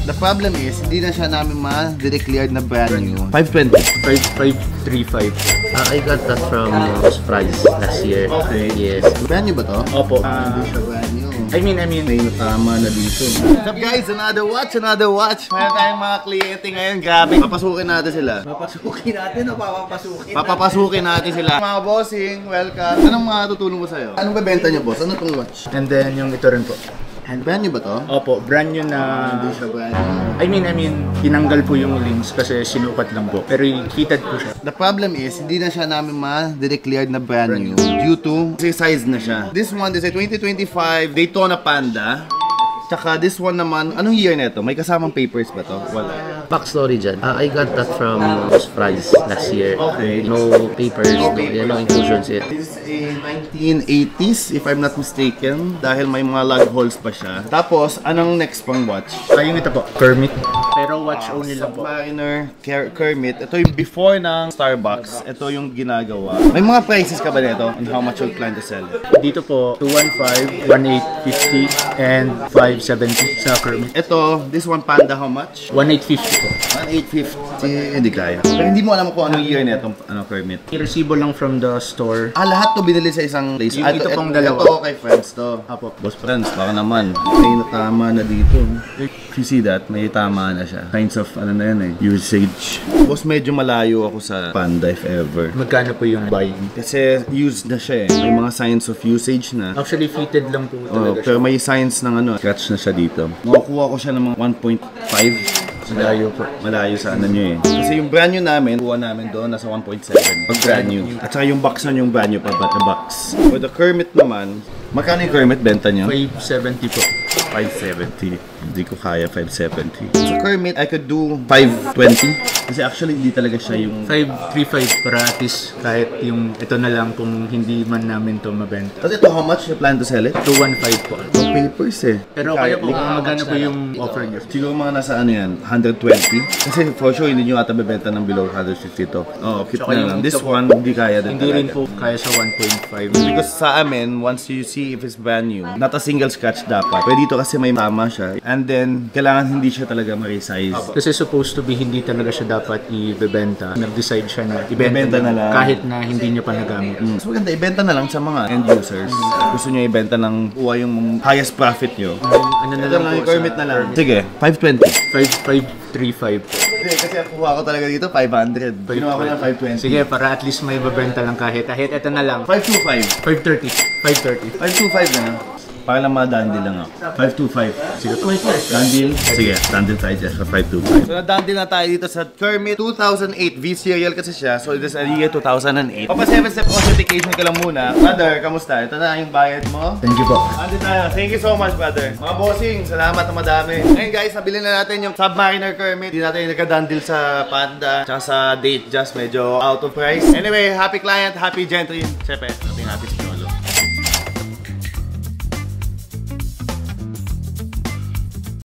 The problem is, hindi na siya namin ma-declared na brand new. 520. 5535. I got that from Surprise last year. Okay. Yes. Brand new ba to? Opo. Hindi siya brand new. I mean, May natama na dito. What's up guys? Another watch. Mayroon tayong mga kliyente ngayon. Grabe. Papasukin natin sila. Papasukin natin o papapasukin? Papapasukin natin sila. Mga bossing, welcome. Anong mga tutulong ko sa'yo? Anong bebenta niyo, boss? Ano tong watch? and then yung ito rin po. Brand new ba to? Opo, brand new na... Hindi siya brand new. I mean, tinanggal po yung links kasi sinukat lang po. Pero heated po siya. The problem is, hindi na siya namin ma-declared na brand new due to kasi size na siya. This one is a 2025 Daytona Panda. Tsaka this one naman, anong year na ito? May kasamang papers ba to? Wala. Backstory dyan. I got that from Surprise last year. Okay. No papers, no inclusions yet. This is a 1980s, if I'm not mistaken. Dahil may mga lug holes pa siya. Tapos, anong next pang watch? Yung ito po, Kermit. Pero watch only lang po. Submariner, Kermit. Ito yung before ng Starbucks. Ito yung ginagawa. May mga prices ka ba nito? And how much you plan to sell it? Dito po, 215, 1850, and 570 sa Kermit. Ito, this one Panda, how much? 1850 po. 1,850, hindi kaya. Pero hindi mo alam kung anong year na itong Kermit. I-receive lang from the store. Lahat to binili sa isang place. Yung ito pong dalawa. Ito kay friends to. Apo. Boss friends, baka naman. May natama na dito. If you see that, may tama na siya. Kinds of, ano na yan eh, usage. Boss, medyo malayo ako sa Panda if ever. Magkano po yung buying? Kasi used na siya eh. May mga signs of usage na. Actually, fitted lang po talaga Pero may signs ng ano, scratch na siya dito. Makukuha ko siya ng mga 1.5. Malayo po. Malayo sa ano nyo eh. Kasi yung brand new namin, kuha namin doon, nasa 1.7. Pag brand new. At saka yung box na yung brand new pa, but the box. For the Kermit naman, magkano yung Kermit benta nyo? 570 po. 570. Hindi ko kaya 570. So Kermit, I could do 520. Kasi actually, hindi talaga siya yung... 535 para at least kahit yung ito na lang kung hindi man namin to mabenta. Kasi ito, how much you plan to sell it? 215 po. No papers eh. Pero kayo po, magkano po yung offer niyo? Siguro mga nasa ano yan, 120. Kasi for sure, hindi nyo ata bebenta ng below 150 to. Cute na lang. This one, hindi kaya din Hindi talaga. rin po kaya sa 1.5. Because sa amin, once you see if it's brand new, not a single scratch dapat. Pero dito kasi may tama siya. And then, kailangan hindi siya talaga ma-resize. Kasi supposed to be hindi talaga siya dapat i-bebenta. Nag-decide siya na Ibenta na lang. kahit na hindi niya pa nagamit. So maganda, ibenta na lang sa mga end users. Gusto nyo ibenta ng kuha yung highest profit nyo. Ano na Ito lang lang po yung Kermit sa na lang. Sige, 520. 5535 po. Hindi, kasi ang kuha ko talaga dito, 500. Ginawa ko ng 520. Sige, para at least may bebenta lang kahit ito na lang. 525. 530. 525 na. Para lang mga dandil lang ako. 525. Sige, dandil. Sige, dandil tayo dyan sa 525. So, na-dandil na tayo dito sa Kermit 2008 V-Serial kasi siya. So, it is a year 2008. Papa 7-step authentication ka lang muna. Brother, kamusta? Ito na yung bayad mo. Thank you po. Andito tayo. Thank you so much, brother. Mga bossing, salamat na madami. Ngayon guys, nabili na natin yung Submariner Kermit. Hindi natin nagka-dandil sa Panda. Tsaka sa Date Just medyo out of price. Anyway, happy client, happy gentry. Siyempre, happy si John.